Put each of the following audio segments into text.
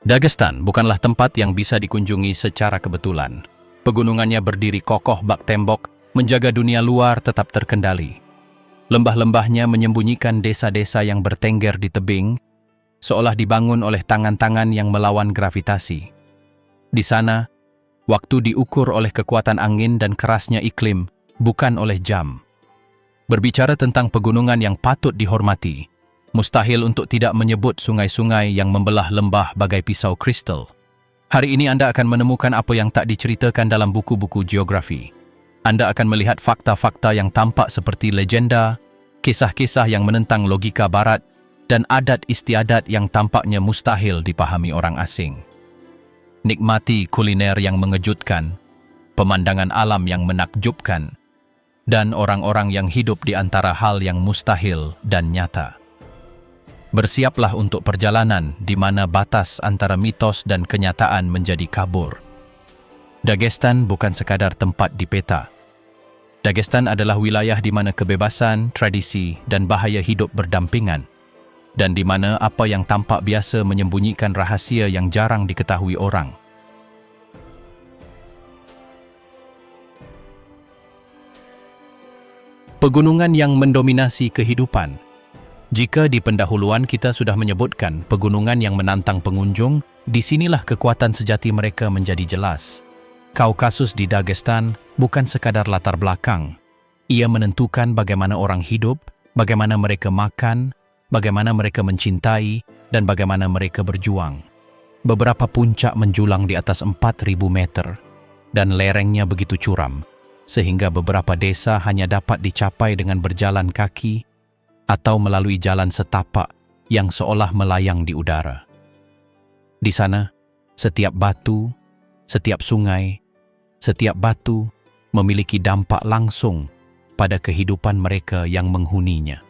Dagestan bukanlah tempat yang bisa dikunjungi secara kebetulan. Pegunungannya berdiri kokoh bak tembok, menjaga dunia luar tetap terkendali. Lembah-lembahnya menyembunyikan desa-desa yang bertengger di tebing, seolah dibangun oleh tangan-tangan yang melawan gravitasi. Di sana, waktu diukur oleh kekuatan angin dan kerasnya iklim, bukan oleh jam. Berbicara tentang pegunungan yang patut dihormati, mustahil untuk tidak menyebut sungai-sungai yang membelah lembah bagai pisau kristal. Hari ini Anda akan menemukan apa yang tak diceritakan dalam buku-buku geografi. Anda akan melihat fakta-fakta yang tampak seperti legenda, kisah-kisah yang menentang logika barat, dan adat istiadat yang tampaknya mustahil dipahami orang asing. Nikmati kuliner yang mengejutkan, pemandangan alam yang menakjubkan, dan orang-orang yang hidup di antara hal yang mustahil dan nyata. Bersiaplah untuk perjalanan di mana batas antara mitos dan kenyataan menjadi kabur. Dagestan bukan sekadar tempat di peta. Dagestan adalah wilayah di mana kebebasan, tradisi, dan bahaya hidup berdampingan, dan di mana apa yang tampak biasa menyembunyikan rahasia yang jarang diketahui orang. Pegunungan yang mendominasi kehidupan. Jika di pendahuluan kita sudah menyebutkan pegunungan yang menantang pengunjung, disinilah kekuatan sejati mereka menjadi jelas. Kaukasus di Dagestan bukan sekadar latar belakang. Ia menentukan bagaimana orang hidup, bagaimana mereka makan, bagaimana mereka mencintai, dan bagaimana mereka berjuang. Beberapa puncak menjulang di atas 4.000 meter, dan lerengnya begitu curam, sehingga beberapa desa hanya dapat dicapai dengan berjalan kaki atau melalui jalan setapak yang seolah melayang di udara. Di sana, setiap batu, setiap sungai, setiap batu memiliki dampak langsung pada kehidupan mereka yang menghuninya.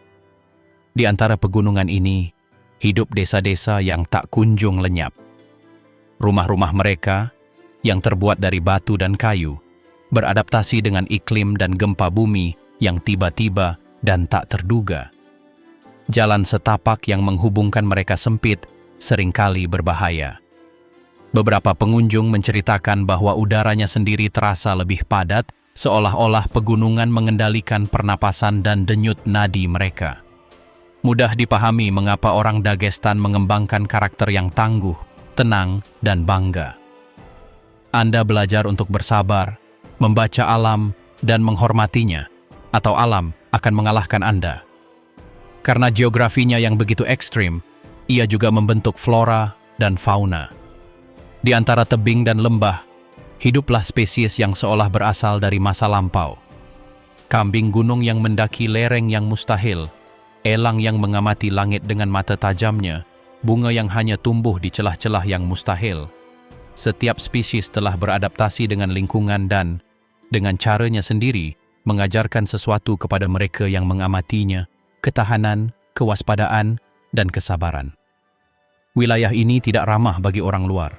Di antara pegunungan ini, hidup desa-desa yang tak kunjung lenyap. Rumah-rumah mereka, yang terbuat dari batu dan kayu, beradaptasi dengan iklim dan gempa bumi yang tiba-tiba dan tak terduga. Jalan setapak yang menghubungkan mereka sempit seringkali berbahaya. Beberapa pengunjung menceritakan bahwa udaranya sendiri terasa lebih padat, seolah-olah pegunungan mengendalikan pernapasan dan denyut nadi mereka. Mudah dipahami mengapa orang Dagestan mengembangkan karakter yang tangguh, tenang, dan bangga. Anda belajar untuk bersabar, membaca alam, dan menghormatinya, atau alam akan mengalahkan Anda. Karena geografinya yang begitu ekstrim, ia juga membentuk flora dan fauna. Di antara tebing dan lembah, hiduplah spesies yang seolah berasal dari masa lampau. Kambing gunung yang mendaki lereng yang mustahil, elang yang mengamati langit dengan mata tajamnya, bunga yang hanya tumbuh di celah-celah yang mustahil. Setiap spesies telah beradaptasi dengan lingkungan dan, dengan caranya sendiri, mengajarkan sesuatu kepada mereka yang mengamatinya, ketahanan, kewaspadaan, dan kesabaran. Wilayah ini tidak ramah bagi orang luar.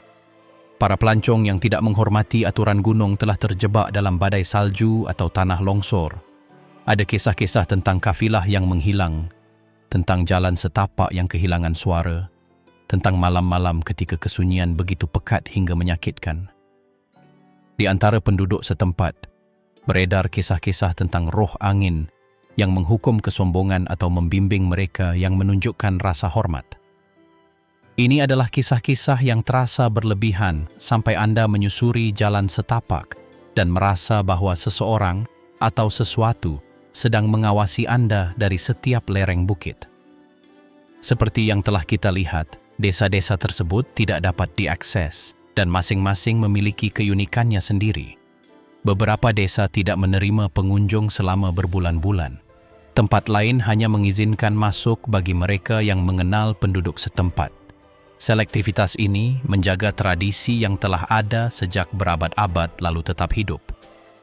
Para pelancong yang tidak menghormati aturan gunung telah terjebak dalam badai salju atau tanah longsor. Ada kisah-kisah tentang kafilah yang menghilang, tentang jalan setapak yang kehilangan suara, tentang malam-malam ketika kesunyian begitu pekat hingga menyakitkan. Di antara penduduk setempat, beredar kisah-kisah tentang roh angin yang menghukum kesombongan atau membimbing mereka yang menunjukkan rasa hormat. Ini adalah kisah-kisah yang terasa berlebihan sampai Anda menyusuri jalan setapak dan merasa bahwa seseorang atau sesuatu sedang mengawasi Anda dari setiap lereng bukit. Seperti yang telah kita lihat, desa-desa tersebut tidak dapat diakses dan masing-masing memiliki keunikannya sendiri. Beberapa desa tidak menerima pengunjung selama berbulan-bulan. Tempat lain hanya mengizinkan masuk bagi mereka yang mengenal penduduk setempat. Selektivitas ini menjaga tradisi yang telah ada sejak berabad-abad lalu tetap hidup.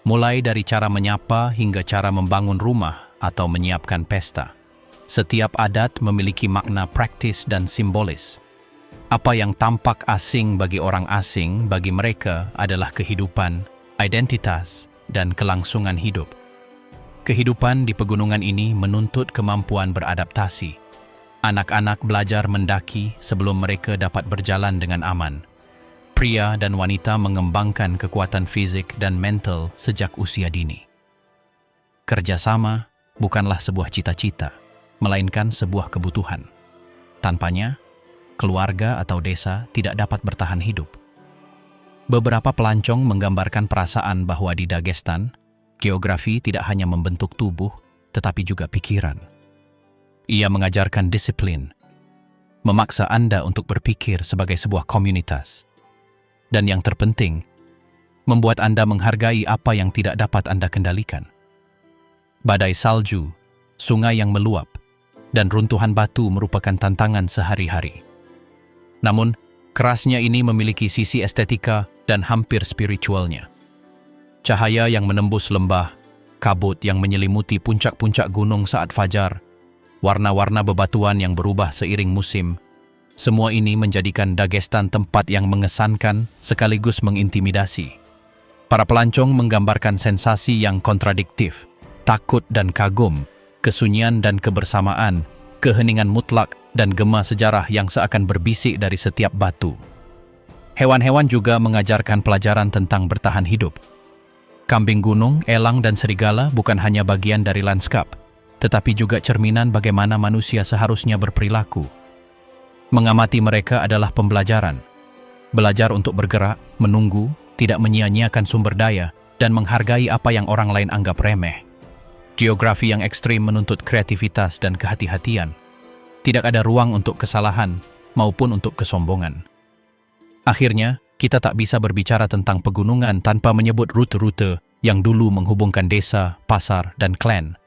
Mulai dari cara menyapa hingga cara membangun rumah atau menyiapkan pesta. Setiap adat memiliki makna praktis dan simbolis. Apa yang tampak asing bagi orang asing, bagi mereka adalah kehidupan, identitas, dan kelangsungan hidup. Kehidupan di pegunungan ini menuntut kemampuan beradaptasi. Anak-anak belajar mendaki sebelum mereka dapat berjalan dengan aman. Pria dan wanita mengembangkan kekuatan fisik dan mental sejak usia dini. Kerjasama bukanlah sebuah cita-cita, melainkan sebuah kebutuhan. Tanpanya, keluarga atau desa tidak dapat bertahan hidup. Beberapa pelancong menggambarkan perasaan bahwa di Dagestan, geografi tidak hanya membentuk tubuh, tetapi juga pikiran. Ia mengajarkan disiplin, memaksa Anda untuk berpikir sebagai sebuah komunitas. Dan yang terpenting, membuat Anda menghargai apa yang tidak dapat Anda kendalikan. Badai salju, sungai yang meluap, dan runtuhan batu merupakan tantangan sehari-hari. Namun, kerasnya ini memiliki sisi estetika dan hampir spiritualnya. Cahaya yang menembus lembah, kabut yang menyelimuti puncak-puncak gunung saat fajar, warna-warna bebatuan yang berubah seiring musim, semua ini menjadikan Dagestan tempat yang mengesankan sekaligus mengintimidasi. Para pelancong menggambarkan sensasi yang kontradiktif, takut dan kagum, kesunyian dan kebersamaan, keheningan mutlak dan gema sejarah yang seakan berbisik dari setiap batu. Hewan-hewan juga mengajarkan pelajaran tentang bertahan hidup. Kambing gunung, elang dan serigala bukan hanya bagian dari lanskap, tetapi juga cerminan bagaimana manusia seharusnya berperilaku. Mengamati mereka adalah pembelajaran. Belajar untuk bergerak, menunggu, tidak menyia-nyiakan sumber daya, dan menghargai apa yang orang lain anggap remeh. Geografi yang ekstrim menuntut kreativitas dan kehati-hatian. Tidak ada ruang untuk kesalahan maupun untuk kesombongan. Akhirnya, kita tak bisa berbicara tentang pegunungan tanpa menyebut rute-rute yang dulu menghubungkan desa, pasar, dan klan.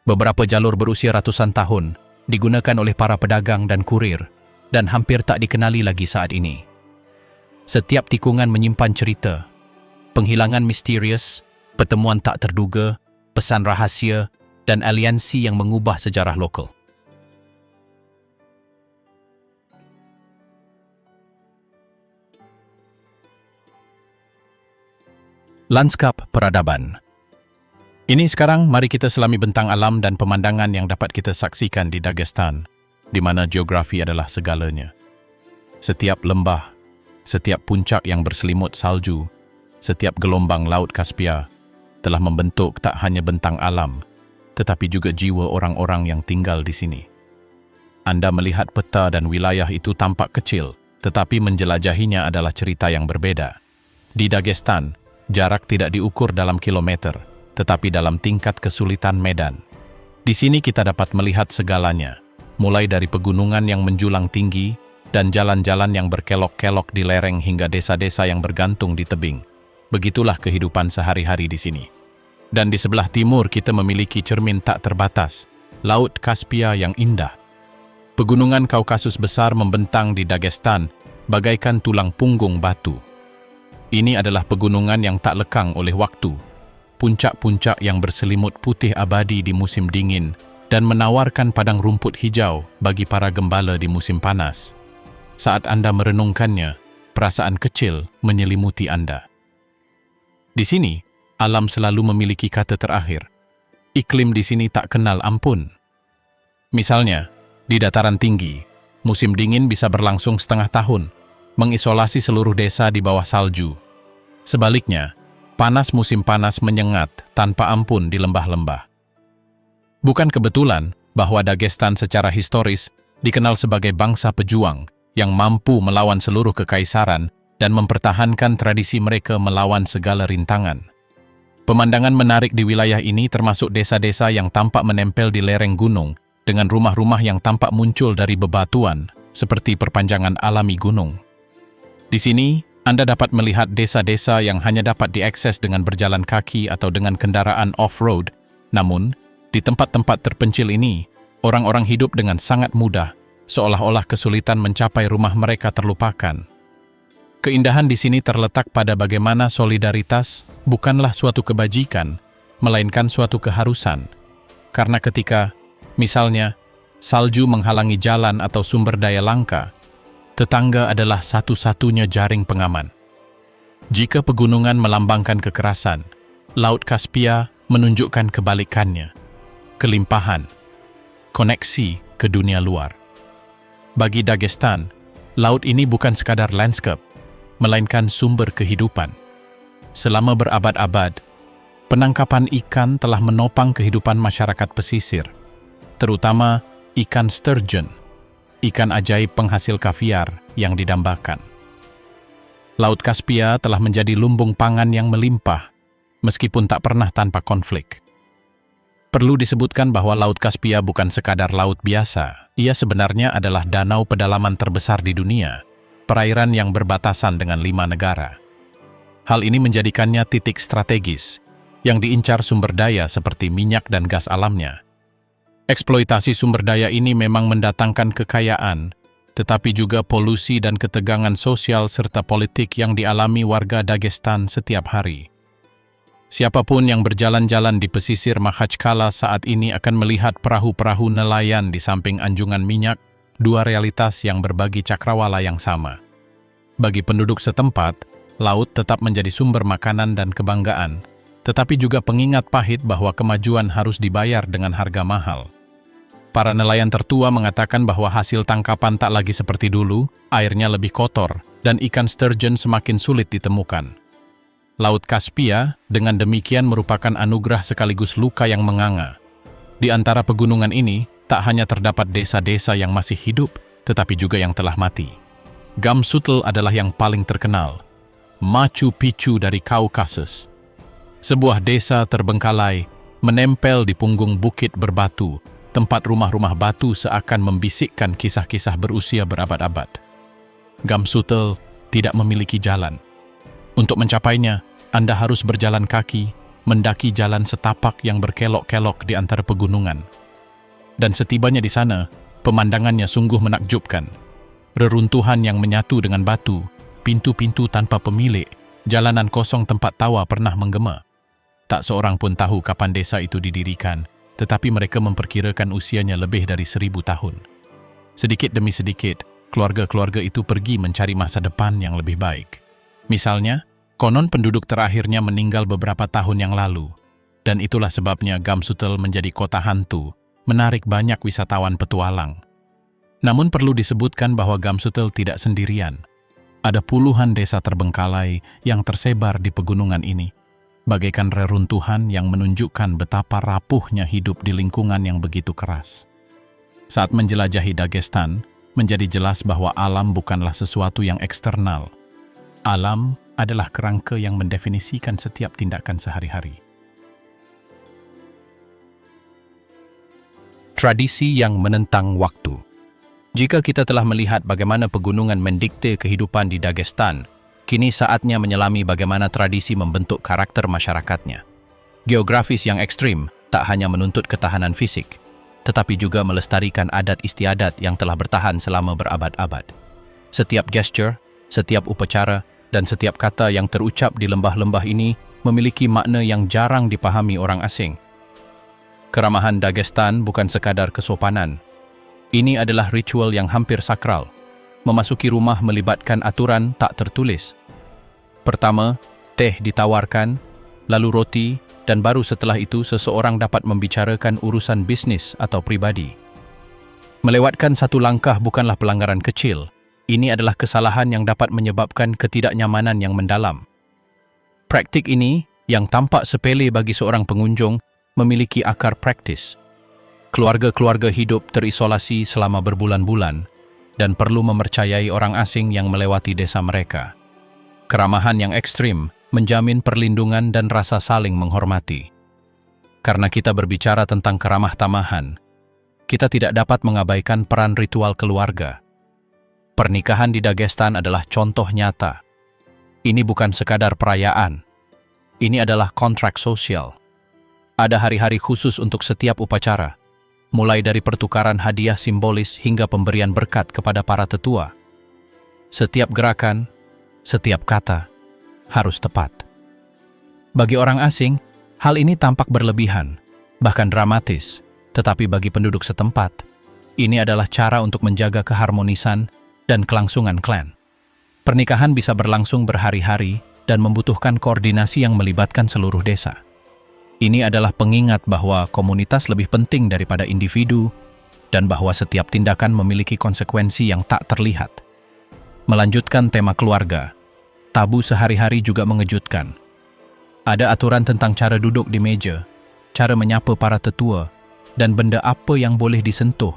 Beberapa jalur berusia ratusan tahun digunakan oleh para pedagang dan kurir dan hampir tak dikenali lagi saat ini. Setiap tikungan menyimpan cerita, penghilangan misterius, pertemuan tak terduga, pesan rahasia, dan aliansi yang mengubah sejarah lokal. Lanskap peradaban. Ini sekarang mari kita selami bentang alam dan pemandangan yang dapat kita saksikan di Dagestan, di mana geografi adalah segalanya. Setiap lembah, setiap puncak yang berselimut salju, setiap gelombang Laut Kaspia telah membentuk tak hanya bentang alam, tetapi juga jiwa orang-orang yang tinggal di sini. Anda melihat peta dan wilayah itu tampak kecil, tetapi menjelajahinya adalah cerita yang berbeda. Di Dagestan, jarak tidak diukur dalam kilometer, tetapi dalam tingkat kesulitan medan. Di sini kita dapat melihat segalanya, mulai dari pegunungan yang menjulang tinggi dan jalan-jalan yang berkelok-kelok di lereng hingga desa-desa yang bergantung di tebing. Begitulah kehidupan sehari-hari di sini. Dan di sebelah timur kita memiliki cermin tak terbatas, Laut Kaspia yang indah. Pegunungan Kaukasus besar membentang di Dagestan bagaikan tulang punggung batu. Ini adalah pegunungan yang tak lekang oleh waktu, puncak-puncak yang berselimut putih abadi di musim dingin dan menawarkan padang rumput hijau bagi para gembala di musim panas. Saat Anda merenungkannya, perasaan kecil menyelimuti Anda. Di sini, alam selalu memiliki kata terakhir. Iklim di sini tak kenal ampun. Misalnya, di dataran tinggi, musim dingin bisa berlangsung setengah tahun, mengisolasi seluruh desa di bawah salju. Sebaliknya, panas musim panas menyengat tanpa ampun di lembah-lembah. Bukan kebetulan bahwa Dagestan secara historis dikenal sebagai bangsa pejuang yang mampu melawan seluruh kekaisaran dan mempertahankan tradisi mereka melawan segala rintangan. Pemandangan menarik di wilayah ini termasuk desa-desa yang tampak menempel di lereng gunung dengan rumah-rumah yang tampak muncul dari bebatuan seperti perpanjangan alami gunung. Di sini, Anda dapat melihat desa-desa yang hanya dapat diakses dengan berjalan kaki atau dengan kendaraan off-road. Namun, di tempat-tempat terpencil ini, orang-orang hidup dengan sangat mudah, seolah-olah kesulitan mencapai rumah mereka terlupakan. Keindahan di sini terletak pada bagaimana solidaritas bukanlah suatu kebajikan, melainkan suatu keharusan. Karena ketika, misalnya, salju menghalangi jalan atau sumber daya langka, tetangga adalah satu-satunya jaring pengaman. Jika pegunungan melambangkan kekerasan, Laut Kaspia menunjukkan kebalikannya, kelimpahan, koneksi ke dunia luar. Bagi Dagestan, laut ini bukan sekadar landscape, melainkan sumber kehidupan. Selama berabad-abad, penangkapan ikan telah menopang kehidupan masyarakat pesisir, terutama ikan sturgeon, ikan ajaib penghasil kaviar yang didambakan. Laut Kaspia telah menjadi lumbung pangan yang melimpah, meskipun tak pernah tanpa konflik. Perlu disebutkan bahwa Laut Kaspia bukan sekadar laut biasa, ia sebenarnya adalah danau pedalaman terbesar di dunia, perairan yang berbatasan dengan 5 negara. Hal ini menjadikannya titik strategis, yang diincar sumber daya seperti minyak dan gas alamnya. Eksploitasi sumber daya ini memang mendatangkan kekayaan, tetapi juga polusi dan ketegangan sosial serta politik yang dialami warga Dagestan setiap hari. Siapapun yang berjalan-jalan di pesisir Makhachkala saat ini akan melihat perahu-perahu nelayan di samping anjungan minyak, dua realitas yang berbagi cakrawala yang sama. Bagi penduduk setempat, laut tetap menjadi sumber makanan dan kebanggaan, tetapi juga pengingat pahit bahwa kemajuan harus dibayar dengan harga mahal. Para nelayan tertua mengatakan bahwa hasil tangkapan tak lagi seperti dulu, airnya lebih kotor, dan ikan sturgeon semakin sulit ditemukan. Laut Kaspia dengan demikian merupakan anugerah sekaligus luka yang menganga. Di antara pegunungan ini, tak hanya terdapat desa-desa yang masih hidup, tetapi juga yang telah mati. Gamsutl adalah yang paling terkenal, Machu Picchu dari Kaukasus. Sebuah desa terbengkalai, menempel di punggung bukit berbatu, tempat rumah-rumah batu seakan membisikkan kisah-kisah berusia berabad-abad. Gamsutl tidak memiliki jalan. Untuk mencapainya, Anda harus berjalan kaki, mendaki jalan setapak yang berkelok-kelok di antara pegunungan. Dan setibanya di sana, pemandangannya sungguh menakjubkan. Reruntuhan yang menyatu dengan batu, pintu-pintu tanpa pemilik, jalanan kosong tempat tawa pernah menggema. Tak seorang pun tahu kapan desa itu didirikan, tetapi mereka memperkirakan usianya lebih dari 1000 tahun. Sedikit demi sedikit, keluarga-keluarga itu pergi mencari masa depan yang lebih baik. Misalnya, konon penduduk terakhirnya meninggal beberapa tahun yang lalu, dan itulah sebabnya Gamsutl menjadi kota hantu, menarik banyak wisatawan petualang. Namun perlu disebutkan bahwa Gamsutl tidak sendirian. Ada puluhan desa terbengkalai yang tersebar di pegunungan ini, bagaikan reruntuhan yang menunjukkan betapa rapuhnya hidup di lingkungan yang begitu keras. Saat menjelajahi Dagestan, menjadi jelas bahwa alam bukanlah sesuatu yang eksternal. Alam adalah kerangka yang mendefinisikan setiap tindakan sehari-hari. Tradisi yang menentang waktu. Jika kita telah melihat bagaimana pegunungan mendikte kehidupan di Dagestan, kini saatnya menyelami bagaimana tradisi membentuk karakter masyarakatnya. Geografis yang ekstrim tak hanya menuntut ketahanan fisik, tetapi juga melestarikan adat istiadat yang telah bertahan selama berabad-abad. Setiap gesture, setiap upacara, dan setiap kata yang terucap di lembah-lembah ini memiliki makna yang jarang dipahami orang asing. Keramahan Dagestan bukan sekadar kesopanan. Ini adalah ritual yang hampir sakral. Memasuki rumah melibatkan aturan tak tertulis. Pertama, teh ditawarkan, lalu roti, dan baru setelah itu seseorang dapat membicarakan urusan bisnis atau pribadi. Melewatkan satu langkah bukanlah pelanggaran kecil. Ini adalah kesalahan yang dapat menyebabkan ketidaknyamanan yang mendalam. Praktik ini, yang tampak sepele bagi seorang pengunjung, memiliki akar praktis. Keluarga-keluarga hidup terisolasi selama berbulan-bulan dan perlu mempercayai orang asing yang melewati desa mereka. Keramahan yang ekstrim menjamin perlindungan dan rasa saling menghormati. Karena kita berbicara tentang keramah tamahan, kita tidak dapat mengabaikan peran ritual keluarga. Pernikahan di Dagestan adalah contoh nyata. Ini bukan sekadar perayaan. Ini adalah kontrak sosial. Ada hari-hari khusus untuk setiap upacara, mulai dari pertukaran hadiah simbolis hingga pemberian berkat kepada para tetua. Setiap gerakan, setiap kata, harus tepat. Bagi orang asing, hal ini tampak berlebihan, bahkan dramatis, tetapi bagi penduduk setempat, ini adalah cara untuk menjaga keharmonisan dan kelangsungan klan. Pernikahan bisa berlangsung berhari-hari dan membutuhkan koordinasi yang melibatkan seluruh desa. Ini adalah pengingat bahwa komunitas lebih penting daripada individu, dan bahwa setiap tindakan memiliki konsekuensi yang tak terlihat. Melanjutkan tema keluarga, tabu sehari-hari juga mengejutkan. Ada aturan tentang cara duduk di meja, cara menyapa para tetua, dan benda apa yang boleh disentuh,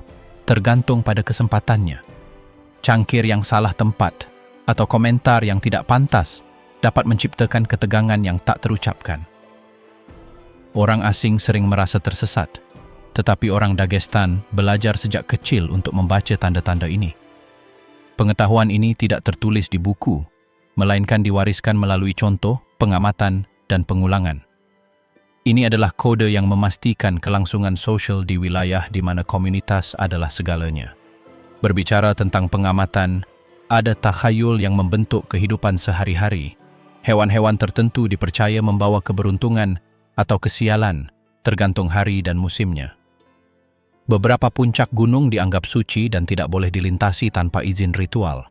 tergantung pada kesempatannya. Cangkir yang salah tempat atau komentar yang tidak pantas dapat menciptakan ketegangan yang tak terucapkan. Orang asing sering merasa tersesat, tetapi orang Dagestan belajar sejak kecil untuk membaca tanda-tanda ini. Pengetahuan ini tidak tertulis di buku, melainkan diwariskan melalui contoh, pengamatan, dan pengulangan. Ini adalah kode yang memastikan kelangsungan sosial di wilayah di mana komunitas adalah segalanya. Berbicara tentang pengamatan, ada takhayul yang membentuk kehidupan sehari-hari. Hewan-hewan tertentu dipercaya membawa keberuntungan atau kesialan, tergantung hari dan musimnya. Beberapa puncak gunung dianggap suci dan tidak boleh dilintasi tanpa izin ritual.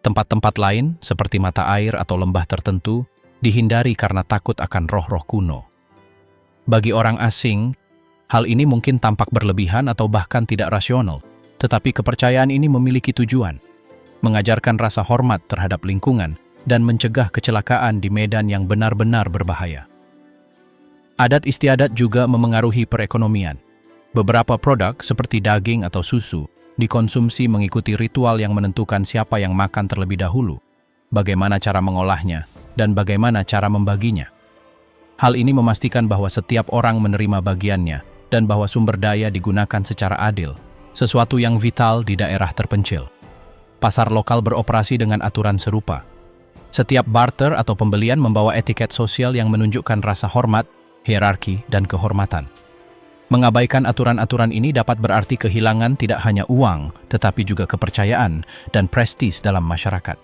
Tempat-tempat lain, seperti mata air atau lembah tertentu, dihindari karena takut akan roh-roh kuno. Bagi orang asing, hal ini mungkin tampak berlebihan atau bahkan tidak rasional, tetapi kepercayaan ini memiliki tujuan, mengajarkan rasa hormat terhadap lingkungan dan mencegah kecelakaan di medan yang benar-benar berbahaya. Adat istiadat juga memengaruhi perekonomian. Beberapa produk seperti daging atau susu dikonsumsi mengikuti ritual yang menentukan siapa yang makan terlebih dahulu, bagaimana cara mengolahnya, dan bagaimana cara membaginya. Hal ini memastikan bahwa setiap orang menerima bagiannya dan bahwa sumber daya digunakan secara adil, sesuatu yang vital di daerah terpencil. Pasar lokal beroperasi dengan aturan serupa. Setiap barter atau pembelian membawa etiket sosial yang menunjukkan rasa hormat, hierarki, dan kehormatan. Mengabaikan aturan-aturan ini dapat berarti kehilangan tidak hanya uang, tetapi juga kepercayaan dan prestis dalam masyarakat.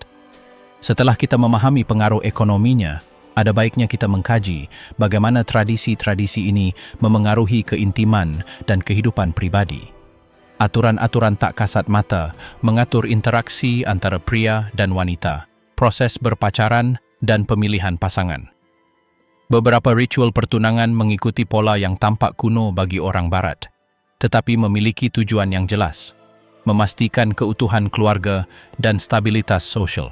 Setelah kita memahami pengaruh ekonominya, ada baiknya kita mengkaji bagaimana tradisi-tradisi ini memengaruhi keintiman dan kehidupan pribadi. Aturan-aturan tak kasat mata mengatur interaksi antara pria dan wanita, proses berpacaran, dan pemilihan pasangan. Beberapa ritual pertunangan mengikuti pola yang tampak kuno bagi orang Barat, tetapi memiliki tujuan yang jelas, memastikan keutuhan keluarga dan stabilitas sosial.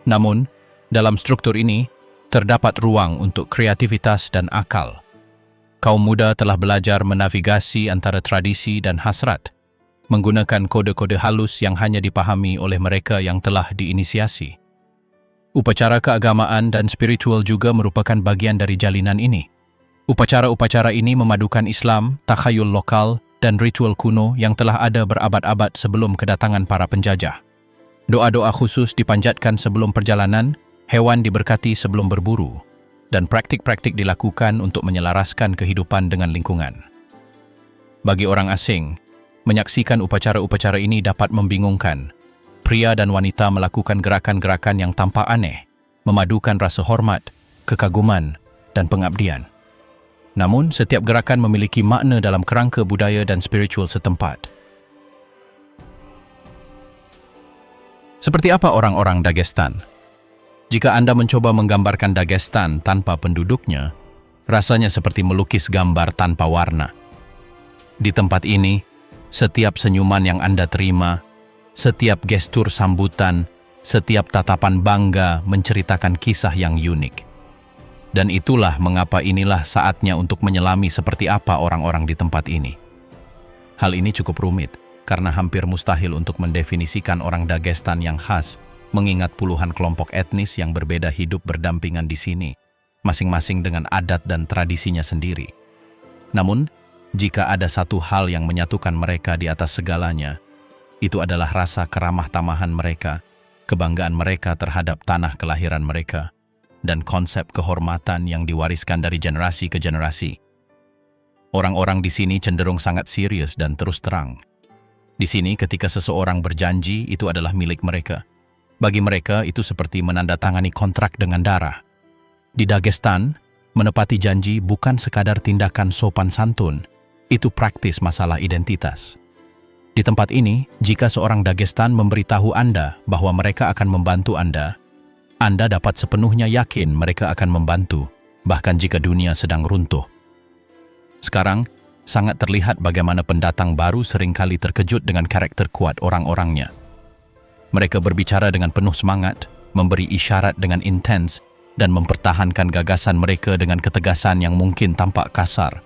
Namun, dalam struktur ini, terdapat ruang untuk kreativitas dan akal. Kaum muda telah belajar menavigasi antara tradisi dan hasrat, menggunakan kode-kode halus yang hanya dipahami oleh mereka yang telah diinisiasi. Upacara keagamaan dan spiritual juga merupakan bagian dari jalinan ini. Upacara-upacara ini memadukan Islam, takhayul lokal, dan ritual kuno yang telah ada berabad-abad sebelum kedatangan para penjajah. Doa-doa khusus dipanjatkan sebelum perjalanan, hewan diberkati sebelum berburu, dan praktik-praktik dilakukan untuk menyelaraskan kehidupan dengan lingkungan. Bagi orang asing, menyaksikan upacara-upacara ini dapat membingungkan. Pria dan wanita melakukan gerakan-gerakan yang tampak aneh, memadukan rasa hormat, kekaguman, dan pengabdian. Namun, setiap gerakan memiliki makna dalam kerangka budaya dan spiritual setempat. Seperti apa orang-orang Dagestan? Jika Anda mencoba menggambarkan Dagestan tanpa penduduknya, rasanya seperti melukis gambar tanpa warna. Di tempat ini, setiap senyuman yang Anda terima, setiap gestur sambutan, setiap tatapan bangga menceritakan kisah yang unik. Dan itulah mengapa inilah saatnya untuk menyelami seperti apa orang-orang di tempat ini. Hal ini cukup rumit, karena hampir mustahil untuk mendefinisikan orang Dagestan yang khas, mengingat puluhan kelompok etnis yang berbeda hidup berdampingan di sini, masing-masing dengan adat dan tradisinya sendiri. Namun, jika ada satu hal yang menyatukan mereka di atas segalanya, itu adalah rasa keramah tamahan mereka, kebanggaan mereka terhadap tanah kelahiran mereka, dan konsep kehormatan yang diwariskan dari generasi ke generasi. Orang-orang di sini cenderung sangat serius dan terus terang. Di sini ketika seseorang berjanji, itu adalah milik mereka. Bagi mereka, itu seperti menandatangani kontrak dengan darah. Di Dagestan, menepati janji bukan sekadar tindakan sopan santun, itu praktis masalah identitas. Di tempat ini, jika seorang Dagestan memberitahu Anda bahwa mereka akan membantu Anda dapat sepenuhnya yakin mereka akan membantu, bahkan jika dunia sedang runtuh. Sekarang, sangat terlihat bagaimana pendatang baru seringkali terkejut dengan karakter kuat orang-orangnya. Mereka berbicara dengan penuh semangat, memberi isyarat dengan intens, dan mempertahankan gagasan mereka dengan ketegasan yang mungkin tampak kasar.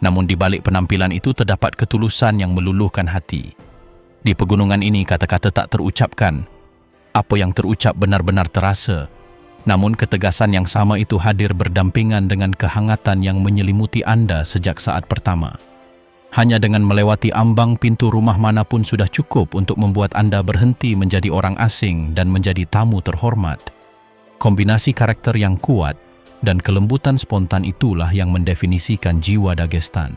Namun di balik penampilan itu terdapat ketulusan yang meluluhkan hati. Di pegunungan ini kata-kata tak terucapkan. Apa yang terucap benar-benar terasa. Namun ketegasan yang sama itu hadir berdampingan dengan kehangatan yang menyelimuti Anda sejak saat pertama. Hanya dengan melewati ambang pintu rumah manapun sudah cukup untuk membuat Anda berhenti menjadi orang asing dan menjadi tamu terhormat. Kombinasi karakter yang kuat dan kelembutan spontan itulah yang mendefinisikan jiwa Dagestan.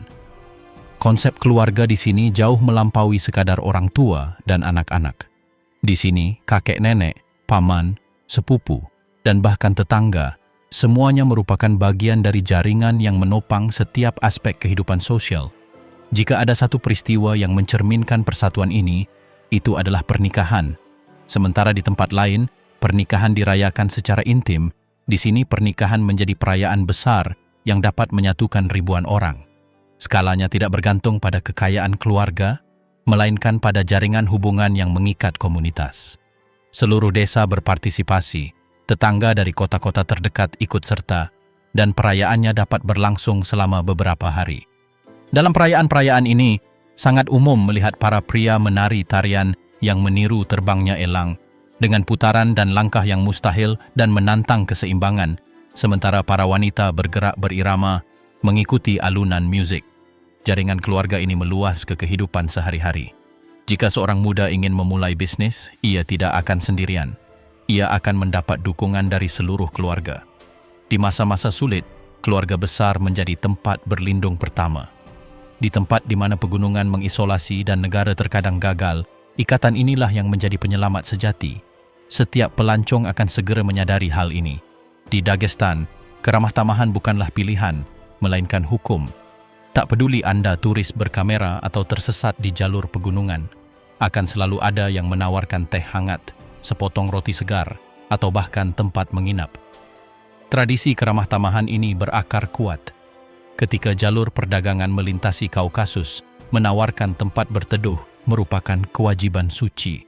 Konsep keluarga di sini jauh melampaui sekadar orang tua dan anak-anak. Di sini, kakek nenek, paman, sepupu, dan bahkan tetangga, semuanya merupakan bagian dari jaringan yang menopang setiap aspek kehidupan sosial. Jika ada satu peristiwa yang mencerminkan persatuan ini, itu adalah pernikahan. Sementara di tempat lain, pernikahan dirayakan secara intim, di sini pernikahan menjadi perayaan besar yang dapat menyatukan ribuan orang. Skalanya tidak bergantung pada kekayaan keluarga, melainkan pada jaringan hubungan yang mengikat komunitas. Seluruh desa berpartisipasi, tetangga dari kota-kota terdekat ikut serta, dan perayaannya dapat berlangsung selama beberapa hari. Dalam perayaan-perayaan ini, sangat umum melihat para pria menari tarian yang meniru terbangnya elang, dengan putaran dan langkah yang mustahil dan menantang keseimbangan, sementara para wanita bergerak berirama, mengikuti alunan musik. Jaringan keluarga ini meluas ke kehidupan sehari-hari. Jika seorang muda ingin memulai bisnis, ia tidak akan sendirian. Ia akan mendapat dukungan dari seluruh keluarga. Di masa-masa sulit, keluarga besar menjadi tempat berlindung pertama. Di tempat di mana pegunungan mengisolasi dan negara terkadang gagal, ikatan inilah yang menjadi penyelamat sejati. Setiap pelancong akan segera menyadari hal ini. Di Dagestan, keramah tamahan bukanlah pilihan, melainkan hukum. Tak peduli Anda turis berkamera atau tersesat di jalur pegunungan, akan selalu ada yang menawarkan teh hangat, sepotong roti segar, atau bahkan tempat menginap. Tradisi keramah tamahan ini berakar kuat. Ketika jalur perdagangan melintasi Kaukasus, menawarkan tempat berteduh merupakan kewajiban suci.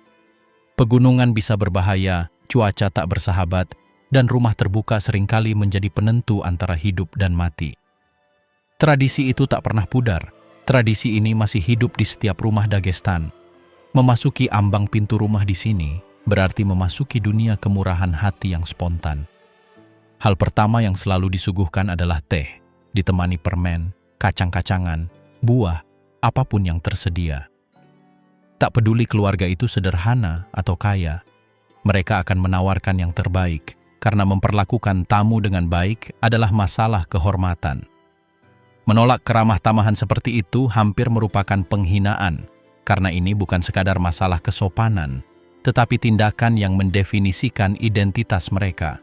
Pegunungan bisa berbahaya, cuaca tak bersahabat, dan rumah terbuka seringkali menjadi penentu antara hidup dan mati. Tradisi itu tak pernah pudar. Tradisi ini masih hidup di setiap rumah Dagestan. Memasuki ambang pintu rumah di sini berarti memasuki dunia kemurahan hati yang spontan. Hal pertama yang selalu disuguhkan adalah teh, ditemani permen, kacang-kacangan, buah, apapun yang tersedia. Tak peduli keluarga itu sederhana atau kaya, mereka akan menawarkan yang terbaik karena memperlakukan tamu dengan baik adalah masalah kehormatan. Menolak keramah tamahan seperti itu hampir merupakan penghinaan, karena ini bukan sekadar masalah kesopanan, tetapi tindakan yang mendefinisikan identitas mereka.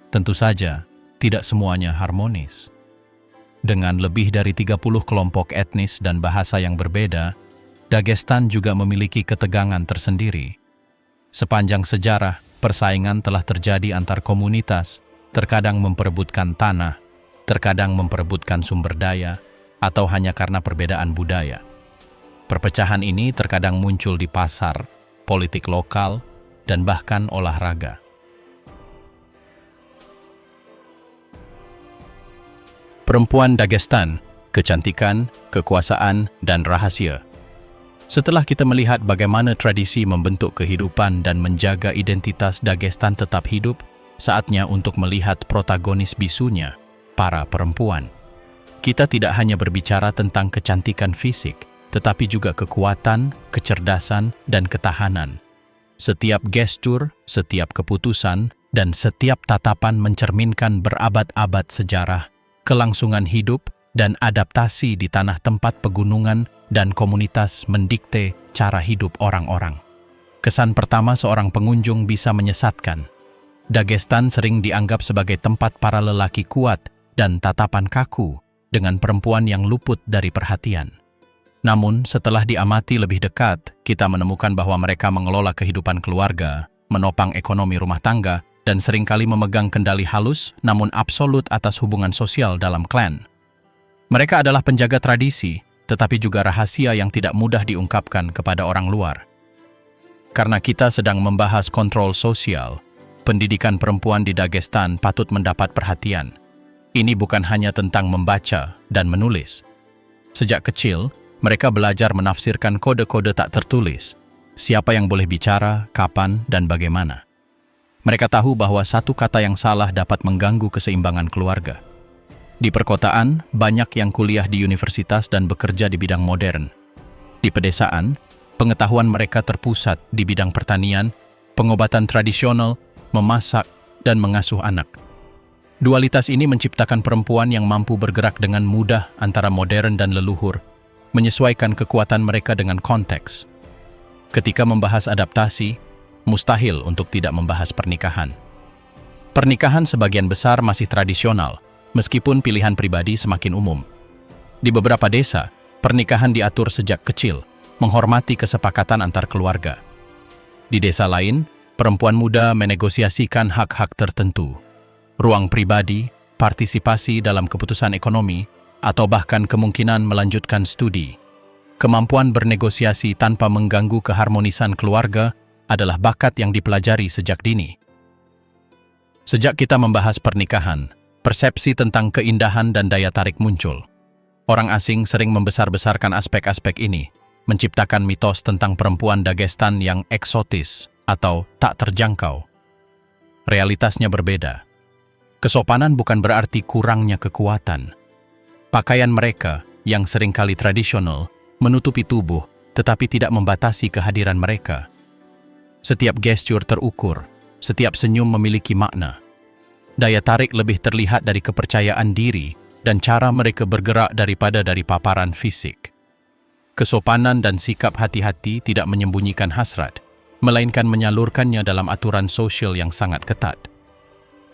Tentu saja, tidak semuanya harmonis. Dengan lebih dari 30 kelompok etnis dan bahasa yang berbeda, Dagestan juga memiliki ketegangan tersendiri. Sepanjang sejarah, persaingan telah terjadi antar komunitas, terkadang memperebutkan tanah, terkadang memperebutkan sumber daya, atau hanya karena perbedaan budaya. Perpecahan ini terkadang muncul di pasar, politik lokal, dan bahkan olahraga. Perempuan Dagestan, kecantikan, kekuasaan, dan rahasia. Setelah kita melihat bagaimana tradisi membentuk kehidupan dan menjaga identitas Dagestan tetap hidup, saatnya untuk melihat protagonis bisunya, para perempuan. Kita tidak hanya berbicara tentang kecantikan fisik, tetapi juga kekuatan, kecerdasan, dan ketahanan. Setiap gestur, setiap keputusan, dan setiap tatapan mencerminkan berabad-abad sejarah, kelangsungan hidup, dan adaptasi di tanah tempat pegunungan dan komunitas mendikte cara hidup orang-orang. Kesan pertama seorang pengunjung bisa menyesatkan. Dagestan sering dianggap sebagai tempat para lelaki kuat dan tatapan kaku dengan perempuan yang luput dari perhatian. Namun, setelah diamati lebih dekat, kita menemukan bahwa mereka mengelola kehidupan keluarga, menopang ekonomi rumah tangga, dan seringkali memegang kendali halus namun absolut atas hubungan sosial dalam klan. Mereka adalah penjaga tradisi, tetapi juga rahasia yang tidak mudah diungkapkan kepada orang luar. Karena kita sedang membahas kontrol sosial, pendidikan perempuan di Dagestan patut mendapat perhatian. Ini bukan hanya tentang membaca dan menulis. Sejak kecil, mereka belajar menafsirkan kode-kode tak tertulis, siapa yang boleh bicara, kapan, dan bagaimana. Mereka tahu bahwa satu kata yang salah dapat mengganggu keseimbangan keluarga. Di perkotaan, banyak yang kuliah di universitas dan bekerja di bidang modern. Di pedesaan, pengetahuan mereka terpusat di bidang pertanian, pengobatan tradisional, memasak, dan mengasuh anak. Dualitas ini menciptakan perempuan yang mampu bergerak dengan mudah antara modern dan leluhur, menyesuaikan kekuatan mereka dengan konteks. Ketika membahas adaptasi, mustahil untuk tidak membahas pernikahan. Pernikahan sebagian besar masih tradisional, meskipun pilihan pribadi semakin umum. Di beberapa desa, pernikahan diatur sejak kecil, menghormati kesepakatan antar keluarga. Di desa lain, perempuan muda menegosiasikan hak-hak tertentu, ruang pribadi, partisipasi dalam keputusan ekonomi, atau bahkan kemungkinan melanjutkan studi. Kemampuan bernegosiasi tanpa mengganggu keharmonisan keluarga adalah bakat yang dipelajari sejak dini. Sejak kita membahas pernikahan, persepsi tentang keindahan dan daya tarik muncul. Orang asing sering membesar-besarkan aspek-aspek ini, menciptakan mitos tentang perempuan Dagestan yang eksotis atau tak terjangkau. Realitasnya berbeda. Kesopanan bukan berarti kurangnya kekuatan. Pakaian mereka, yang seringkali tradisional, menutupi tubuh tetapi tidak membatasi kehadiran mereka. Setiap gestur terukur, setiap senyum memiliki makna. Daya tarik lebih terlihat dari kepercayaan diri dan cara mereka bergerak daripada dari paparan fisik. Kesopanan dan sikap hati-hati tidak menyembunyikan hasrat, melainkan menyalurkannya dalam aturan sosial yang sangat ketat.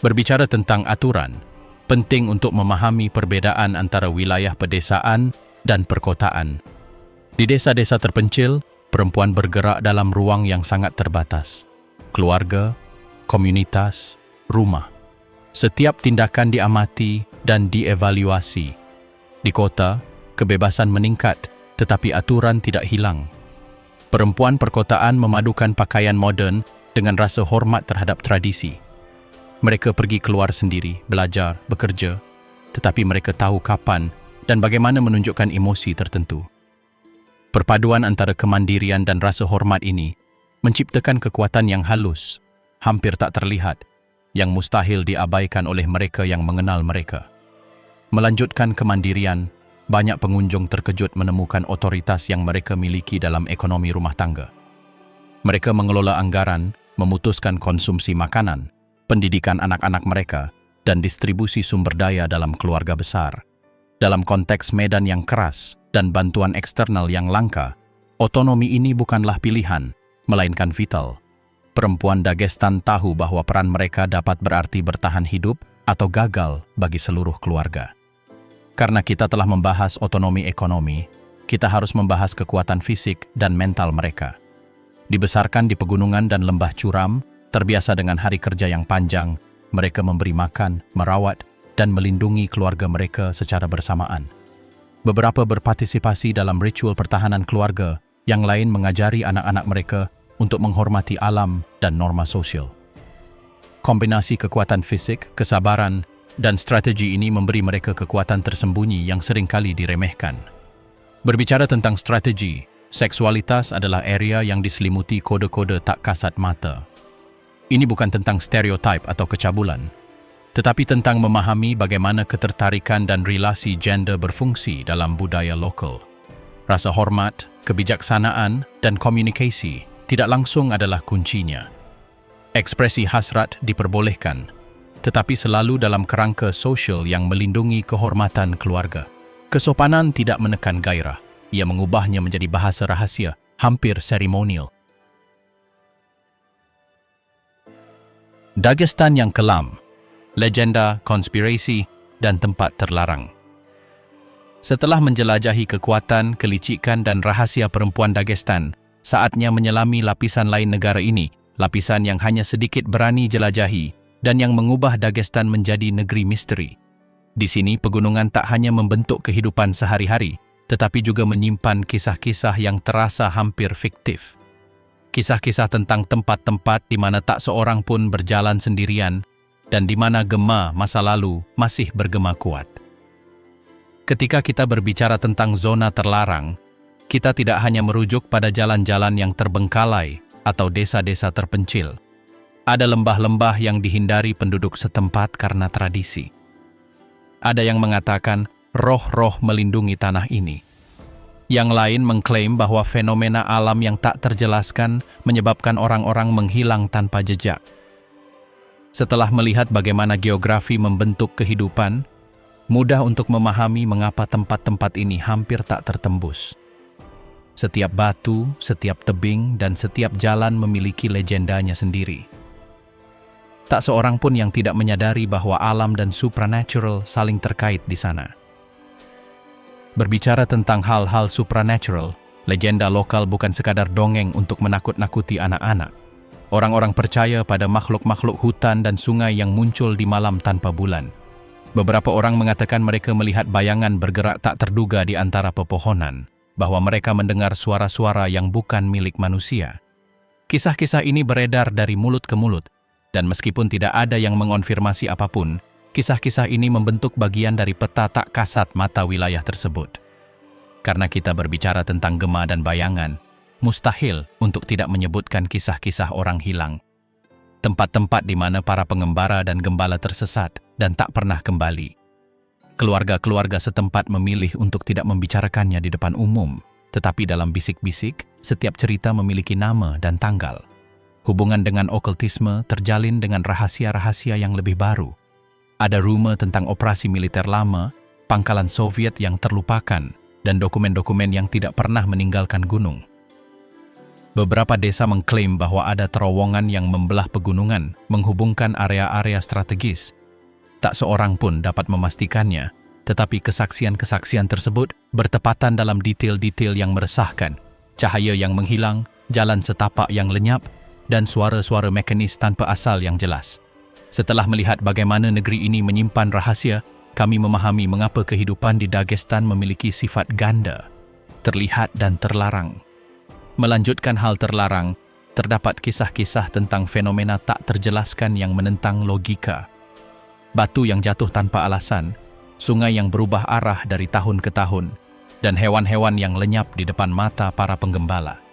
Berbicara tentang aturan, penting untuk memahami perbedaan antara wilayah pedesaan dan perkotaan. Di desa-desa terpencil, perempuan bergerak dalam ruang yang sangat terbatas. Keluarga, komunitas, rumah. Setiap tindakan diamati dan dievaluasi. Di kota, kebebasan meningkat, tetapi aturan tidak hilang. Perempuan perkotaan memadukan pakaian moden dengan rasa hormat terhadap tradisi. Mereka pergi keluar sendiri, belajar, bekerja, tetapi mereka tahu kapan dan bagaimana menunjukkan emosi tertentu. Perpaduan antara kemandirian dan rasa hormat ini menciptakan kekuatan yang halus, hampir tak terlihat, yang mustahil diabaikan oleh mereka yang mengenal mereka. Melanjutkan kemandirian, banyak pengunjung terkejut menemukan otoritas yang mereka miliki dalam ekonomi rumah tangga. Mereka mengelola anggaran, memutuskan konsumsi makanan, pendidikan anak-anak mereka, dan distribusi sumber daya dalam keluarga besar. Dalam konteks medan yang keras dan bantuan eksternal yang langka, otonomi ini bukanlah pilihan, melainkan vital. Perempuan Dagestan tahu bahwa peran mereka dapat berarti bertahan hidup atau gagal bagi seluruh keluarga. Karena kita telah membahas otonomi ekonomi, kita harus membahas kekuatan fisik dan mental mereka. Dibesarkan di pegunungan dan lembah curam, terbiasa dengan hari kerja yang panjang, mereka memberi makan, merawat, dan melindungi keluarga mereka secara bersamaan. Beberapa berpartisipasi dalam ritual pertahanan keluarga, yang lain mengajari anak-anak mereka untuk menghormati alam dan norma sosial. Kombinasi kekuatan fisik, kesabaran, dan strategi ini memberi mereka kekuatan tersembunyi yang seringkali diremehkan. Berbicara tentang strategi, seksualitas adalah area yang diselimuti kode-kode tak kasat mata. Ini bukan tentang stereotip atau kecabulan, tetapi tentang memahami bagaimana ketertarikan dan relasi gender berfungsi dalam budaya lokal. Rasa hormat, kebijaksanaan, dan komunikasi tidak langsung adalah kuncinya. Ekspresi hasrat diperbolehkan, tetapi selalu dalam kerangka sosial yang melindungi kehormatan keluarga. Kesopanan tidak menekan gairah, ia mengubahnya menjadi bahasa rahasia, hampir seremonial. Dagestan yang kelam, legenda, konspirasi, dan tempat terlarang. Setelah menjelajahi kekuatan, kelicikan, dan rahasia perempuan Dagestan, saatnya menyelami lapisan lain negara ini, lapisan yang hanya sedikit berani jelajahi dan yang mengubah Dagestan menjadi negeri misteri. Di sini pegunungan tak hanya membentuk kehidupan sehari-hari, tetapi juga menyimpan kisah-kisah yang terasa hampir fiktif. Kisah-kisah tentang tempat-tempat di mana tak seorang pun berjalan sendirian dan di mana gema masa lalu masih bergema kuat. Ketika kita berbicara tentang zona terlarang, kita tidak hanya merujuk pada jalan-jalan yang terbengkalai atau desa-desa terpencil. Ada lembah-lembah yang dihindari penduduk setempat karena tradisi. Ada yang mengatakan roh-roh melindungi tanah ini. Yang lain mengklaim bahwa fenomena alam yang tak terjelaskan menyebabkan orang-orang menghilang tanpa jejak. Setelah melihat bagaimana geografi membentuk kehidupan, mudah untuk memahami mengapa tempat-tempat ini hampir tak tertembus. Setiap batu, setiap tebing, dan setiap jalan memiliki legendanya sendiri. Tak seorang pun yang tidak menyadari bahwa alam dan supranatural saling terkait di sana. Berbicara tentang hal-hal supranatural, legenda lokal bukan sekadar dongeng untuk menakut-nakuti anak-anak. Orang-orang percaya pada makhluk-makhluk hutan dan sungai yang muncul di malam tanpa bulan. Beberapa orang mengatakan mereka melihat bayangan bergerak tak terduga di antara pepohonan, bahwa mereka mendengar suara-suara yang bukan milik manusia. Kisah-kisah ini beredar dari mulut ke mulut, dan meskipun tidak ada yang mengonfirmasi apapun, kisah-kisah ini membentuk bagian dari peta tak kasat mata wilayah tersebut. Karena kita berbicara tentang gema dan bayangan, mustahil untuk tidak menyebutkan kisah-kisah orang hilang. Tempat-tempat di mana para pengembara dan gembala tersesat dan tak pernah kembali. Keluarga-keluarga setempat memilih untuk tidak membicarakannya di depan umum, tetapi dalam bisik-bisik, setiap cerita memiliki nama dan tanggal. Hubungan dengan okultisme terjalin dengan rahasia-rahasia yang lebih baru. Ada rumor tentang operasi militer lama, pangkalan Soviet yang terlupakan, dan dokumen-dokumen yang tidak pernah meninggalkan gunung. Beberapa desa mengklaim bahwa ada terowongan yang membelah pegunungan, menghubungkan area-area strategis. Tak seorang pun dapat memastikannya, tetapi kesaksian-kesaksian tersebut bertepatan dalam detail-detail yang meresahkan, cahaya yang menghilang, jalan setapak yang lenyap, dan suara-suara mekanis tanpa asal yang jelas. Setelah melihat bagaimana negeri ini menyimpan rahasia, kami memahami mengapa kehidupan di Dagestan memiliki sifat ganda, terlihat dan terlarang. Melanjutkan hal terlarang, terdapat kisah-kisah tentang fenomena tak terjelaskan yang menentang logika. Batu yang jatuh tanpa alasan, sungai yang berubah arah dari tahun ke tahun, dan hewan-hewan yang lenyap di depan mata para penggembala.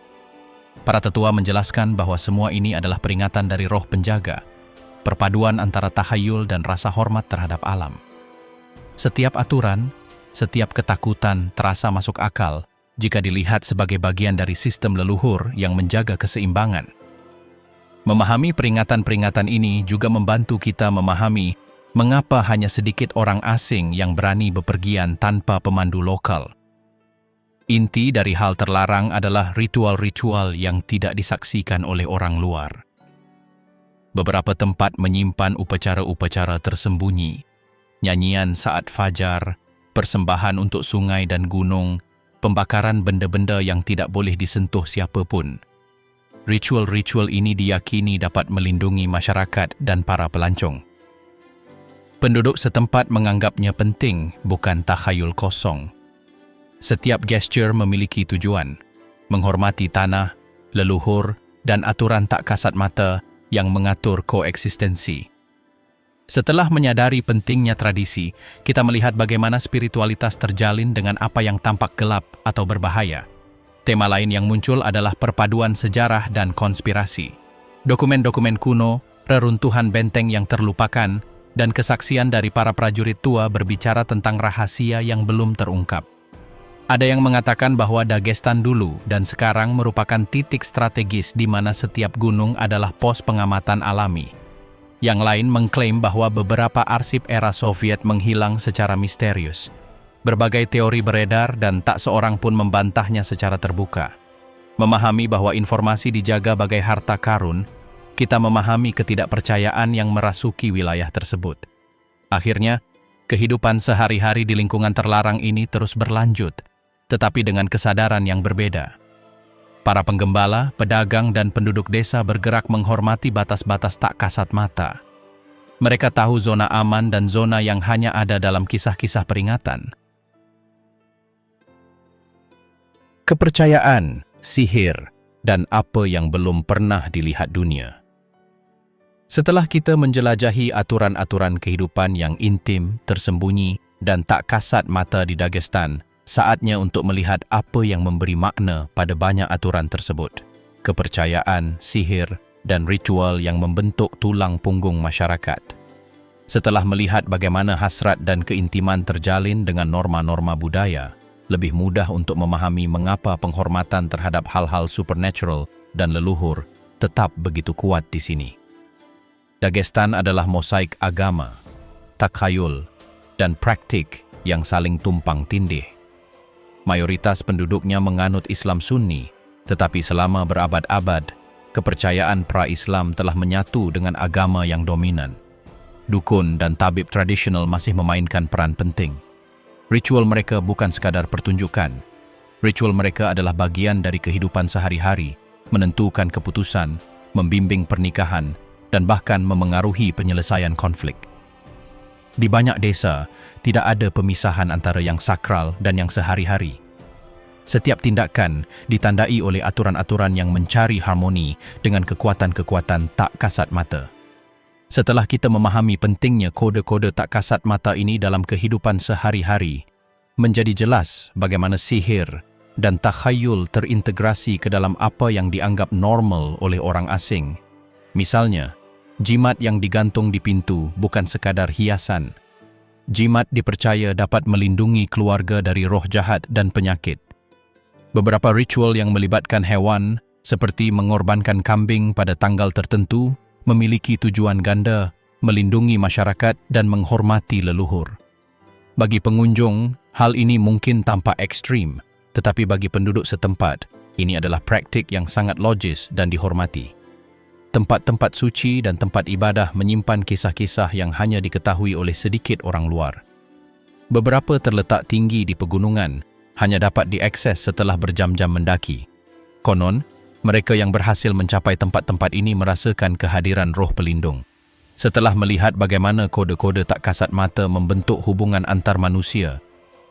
Para tetua menjelaskan bahwa semua ini adalah peringatan dari roh penjaga, perpaduan antara tahayul dan rasa hormat terhadap alam. Setiap aturan, setiap ketakutan terasa masuk akal jika dilihat sebagai bagian dari sistem leluhur yang menjaga keseimbangan. Memahami peringatan-peringatan ini juga membantu kita memahami mengapa hanya sedikit orang asing yang berani bepergian tanpa pemandu lokal. Inti dari hal terlarang adalah ritual-ritual yang tidak disaksikan oleh orang luar. Beberapa tempat menyimpan upacara-upacara tersembunyi, nyanyian saat fajar, persembahan untuk sungai dan gunung, pembakaran benda-benda yang tidak boleh disentuh siapapun. Ritual-ritual ini diyakini dapat melindungi masyarakat dan para pelancong. Penduduk setempat menganggapnya penting, bukan takhayul kosong. Setiap gesture memiliki tujuan, menghormati tanah, leluhur, dan aturan tak kasat mata yang mengatur koeksistensi. Setelah menyadari pentingnya tradisi, kita melihat bagaimana spiritualitas terjalin dengan apa yang tampak gelap atau berbahaya. Tema lain yang muncul adalah perpaduan sejarah dan konspirasi. Dokumen-dokumen kuno, reruntuhan benteng yang terlupakan, dan kesaksian dari para prajurit tua berbicara tentang rahasia yang belum terungkap. Ada yang mengatakan bahwa Dagestan dulu dan sekarang merupakan titik strategis di mana setiap gunung adalah pos pengamatan alami. Yang lain mengklaim bahwa beberapa arsip era Soviet menghilang secara misterius. Berbagai teori beredar dan tak seorang pun membantahnya secara terbuka. Memahami bahwa informasi dijaga bagai harta karun, kita memahami ketidakpercayaan yang merasuki wilayah tersebut. Akhirnya, kehidupan sehari-hari di lingkungan terlarang ini terus berlanjut, tetapi dengan kesadaran yang berbeda. Para penggembala, pedagang, dan penduduk desa bergerak menghormati batas-batas tak kasat mata. Mereka tahu zona aman dan zona yang hanya ada dalam kisah-kisah peringatan. Kepercayaan, sihir, dan apa yang belum pernah dilihat dunia. Setelah kita menjelajahi aturan-aturan kehidupan yang intim, tersembunyi, dan tak kasat mata di Dagestan, saatnya untuk melihat apa yang memberi makna pada banyak aturan tersebut. Kepercayaan, sihir, dan ritual yang membentuk tulang punggung masyarakat. Setelah melihat bagaimana hasrat dan keintiman terjalin dengan norma-norma budaya, lebih mudah untuk memahami mengapa penghormatan terhadap hal-hal supernatural dan leluhur tetap begitu kuat di sini. Dagestan adalah mosaik agama, takhayul, dan praktik yang saling tumpang tindih. Mayoritas penduduknya menganut Islam Sunni, tetapi selama berabad-abad, kepercayaan pra-Islam telah menyatu dengan agama yang dominan. Dukun dan tabib tradisional masih memainkan peran penting. Ritual mereka bukan sekadar pertunjukan. Ritual mereka adalah bagian dari kehidupan sehari-hari, menentukan keputusan, membimbing pernikahan, dan bahkan memengaruhi penyelesaian konflik. Di banyak desa, tidak ada pemisahan antara yang sakral dan yang sehari-hari. Setiap tindakan ditandai oleh aturan-aturan yang mencari harmoni dengan kekuatan-kekuatan tak kasat mata. Setelah kita memahami pentingnya kode-kode tak kasat mata ini dalam kehidupan sehari-hari, menjadi jelas bagaimana sihir dan takhayul terintegrasi ke dalam apa yang dianggap normal oleh orang asing. Misalnya, jimat yang digantung di pintu bukan sekadar hiasan. Jimat dipercaya dapat melindungi keluarga dari roh jahat dan penyakit. Beberapa ritual yang melibatkan hewan, seperti mengorbankan kambing pada tanggal tertentu, memiliki tujuan ganda, melindungi masyarakat dan menghormati leluhur. Bagi pengunjung, hal ini mungkin tampak ekstrim, tetapi bagi penduduk setempat, ini adalah praktik yang sangat logis dan dihormati. Tempat-tempat suci dan tempat ibadah menyimpan kisah-kisah yang hanya diketahui oleh sedikit orang luar. Beberapa terletak tinggi di pegunungan, hanya dapat diakses setelah berjam-jam mendaki. Konon, mereka yang berhasil mencapai tempat-tempat ini merasakan kehadiran roh pelindung. Setelah melihat bagaimana kode-kode tak kasat mata membentuk hubungan antar manusia,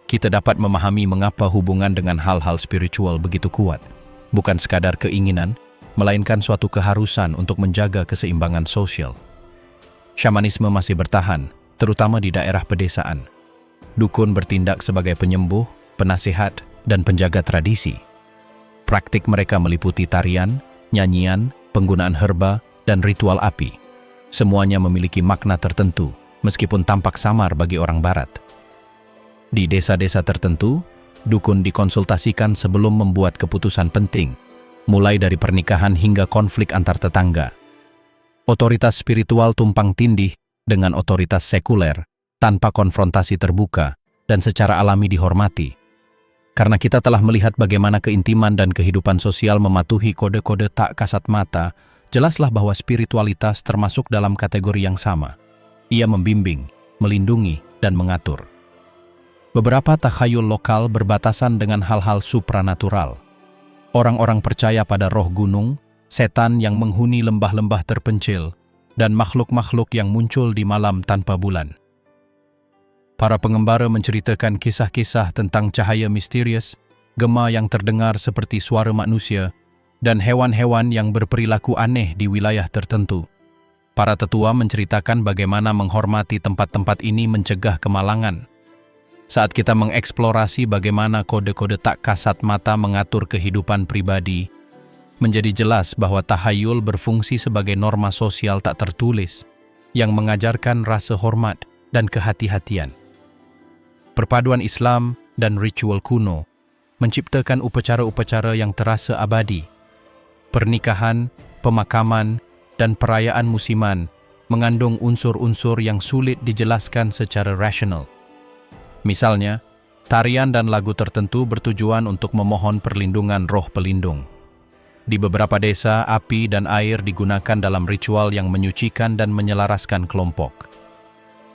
kita dapat memahami mengapa hubungan dengan hal-hal spiritual begitu kuat. Bukan sekadar keinginan, melainkan suatu keharusan untuk menjaga keseimbangan sosial. Syamanisme masih bertahan, terutama di daerah pedesaan. Dukun bertindak sebagai penyembuh, penasihat, dan penjaga tradisi. Praktik mereka meliputi tarian, nyanyian, penggunaan herba, dan ritual api. Semuanya memiliki makna tertentu, meskipun tampak samar bagi orang barat. Di desa-desa tertentu, dukun dikonsultasikan sebelum membuat keputusan penting, mulai dari pernikahan hingga konflik antar tetangga. Otoritas spiritual tumpang tindih dengan otoritas sekuler, tanpa konfrontasi terbuka, dan secara alami dihormati. Karena kita telah melihat bagaimana keintiman dan kehidupan sosial mematuhi kode-kode tak kasat mata, jelaslah bahwa spiritualitas termasuk dalam kategori yang sama. Ia membimbing, melindungi, dan mengatur. Beberapa takhayul lokal berbatasan dengan hal-hal supranatural. Orang-orang percaya pada roh gunung, setan yang menghuni lembah-lembah terpencil, dan makhluk-makhluk yang muncul di malam tanpa bulan. Para pengembara menceritakan kisah-kisah tentang cahaya misterius, gema yang terdengar seperti suara manusia, dan hewan-hewan yang berperilaku aneh di wilayah tertentu. Para tetua menceritakan bagaimana menghormati tempat-tempat ini mencegah kemalangan. Saat kita mengeksplorasi bagaimana kode-kode tak kasat mata mengatur kehidupan pribadi, menjadi jelas bahwa tahayul berfungsi sebagai norma sosial tak tertulis yang mengajarkan rasa hormat dan kehati-hatian. Perpaduan Islam dan ritual kuno menciptakan upacara-upacara yang terasa abadi. Pernikahan, pemakaman, dan perayaan musiman mengandung unsur-unsur yang sulit dijelaskan secara rasional. Misalnya, tarian dan lagu tertentu bertujuan untuk memohon perlindungan roh pelindung. Di beberapa desa, api dan air digunakan dalam ritual yang menyucikan dan menyelaraskan kelompok.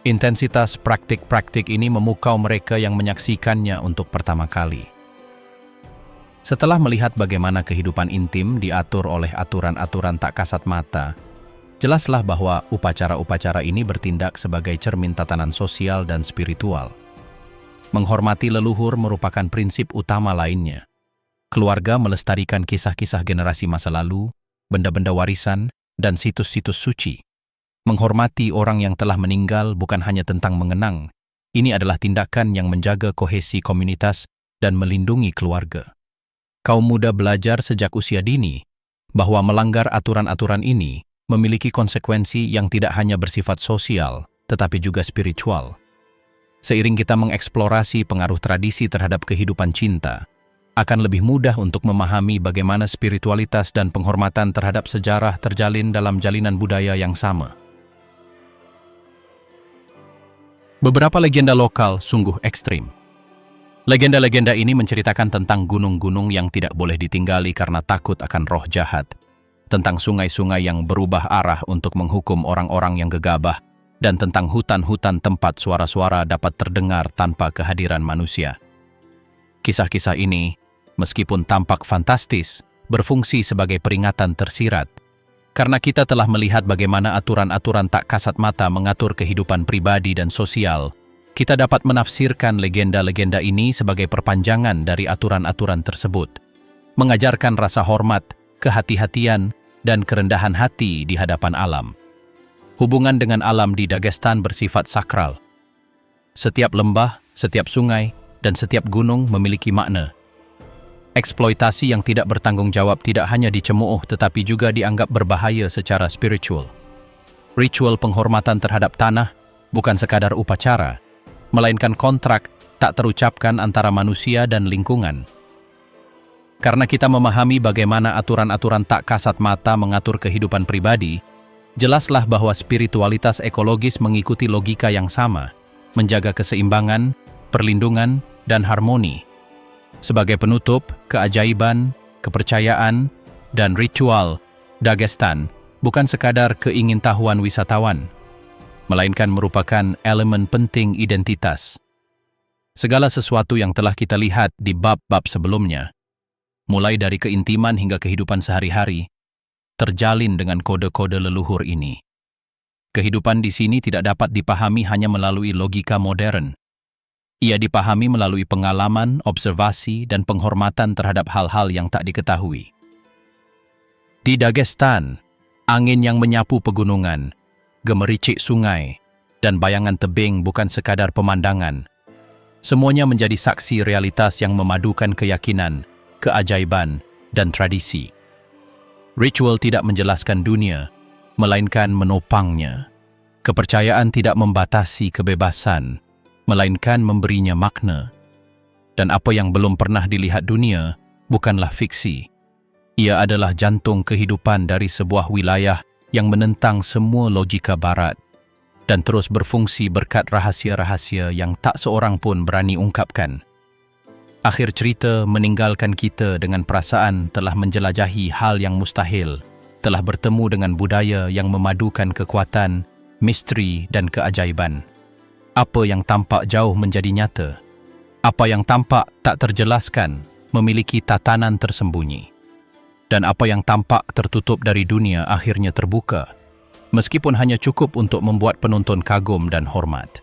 Intensitas praktik-praktik ini memukau mereka yang menyaksikannya untuk pertama kali. Setelah melihat bagaimana kehidupan intim diatur oleh aturan-aturan tak kasat mata, jelaslah bahwa upacara-upacara ini bertindak sebagai cermin tatanan sosial dan spiritual. Menghormati leluhur merupakan prinsip utama lainnya. Keluarga melestarikan kisah-kisah generasi masa lalu, benda-benda warisan, dan situs-situs suci. Menghormati orang yang telah meninggal bukan hanya tentang mengenang. Ini adalah tindakan yang menjaga kohesi komunitas dan melindungi keluarga. Kaum muda belajar sejak usia dini bahwa melanggar aturan-aturan ini memiliki konsekuensi yang tidak hanya bersifat sosial, tetapi juga spiritual. Seiring kita mengeksplorasi pengaruh tradisi terhadap kehidupan cinta, akan lebih mudah untuk memahami bagaimana spiritualitas dan penghormatan terhadap sejarah terjalin dalam jalinan budaya yang sama. Beberapa legenda lokal sungguh ekstrim. Legenda-legenda ini menceritakan tentang gunung-gunung yang tidak boleh ditinggali karena takut akan roh jahat, tentang sungai-sungai yang berubah arah untuk menghukum orang-orang yang gegabah, dan tentang hutan-hutan tempat suara-suara dapat terdengar tanpa kehadiran manusia. Kisah-kisah ini, meskipun tampak fantastis, berfungsi sebagai peringatan tersirat, karena kita telah melihat bagaimana aturan-aturan tak kasat mata mengatur kehidupan pribadi dan sosial. Kita dapat menafsirkan legenda-legenda ini sebagai perpanjangan dari aturan-aturan tersebut, mengajarkan rasa hormat, kehati-hatian, dan kerendahan hati di hadapan alam. Hubungan dengan alam di Dagestan bersifat sakral. Setiap lembah, setiap sungai, dan setiap gunung memiliki makna. Eksploitasi yang tidak bertanggung jawab tidak hanya dicemooh tetapi juga dianggap berbahaya secara spiritual. Ritual penghormatan terhadap tanah bukan sekadar upacara, melainkan kontrak tak terucapkan antara manusia dan lingkungan. Karena kita memahami bagaimana aturan-aturan tak kasat mata mengatur kehidupan pribadi, jelaslah bahwa spiritualitas ekologis mengikuti logika yang sama, menjaga keseimbangan, perlindungan, dan harmoni. Sebagai penutup, keajaiban, kepercayaan, dan ritual Dagestan bukan sekadar keingintahuan wisatawan, melainkan merupakan elemen penting identitas. Segala sesuatu yang telah kita lihat di bab-bab sebelumnya, mulai dari keintiman hingga kehidupan sehari-hari, terjalin dengan kode-kode leluhur ini. Kehidupan di sini tidak dapat dipahami hanya melalui logika modern. Ia dipahami melalui pengalaman, observasi, dan penghormatan terhadap hal-hal yang tak diketahui. Di Dagestan, angin yang menyapu pegunungan, gemericik sungai, dan bayangan tebing bukan sekadar pemandangan. Semuanya menjadi saksi realitas yang memadukan keyakinan, keajaiban, dan tradisi. Ritual tidak menjelaskan dunia, melainkan menopangnya. Kepercayaan tidak membatasi kebebasan, melainkan memberinya makna. Dan apa yang belum pernah dilihat dunia bukanlah fiksi. Ia adalah jantung kehidupan dari sebuah wilayah yang menentang semua logika barat dan terus berfungsi berkat rahasia-rahasia yang tak seorang pun berani ungkapkan. Akhir cerita meninggalkan kita dengan perasaan telah menjelajahi hal yang mustahil, telah bertemu dengan budaya yang memadukan kekuatan, misteri dan keajaiban. Apa yang tampak jauh menjadi nyata. Apa yang tampak tak terjelaskan memiliki tatanan tersembunyi. Dan apa yang tampak tertutup dari dunia akhirnya terbuka, meskipun hanya cukup untuk membuat penonton kagum dan hormat.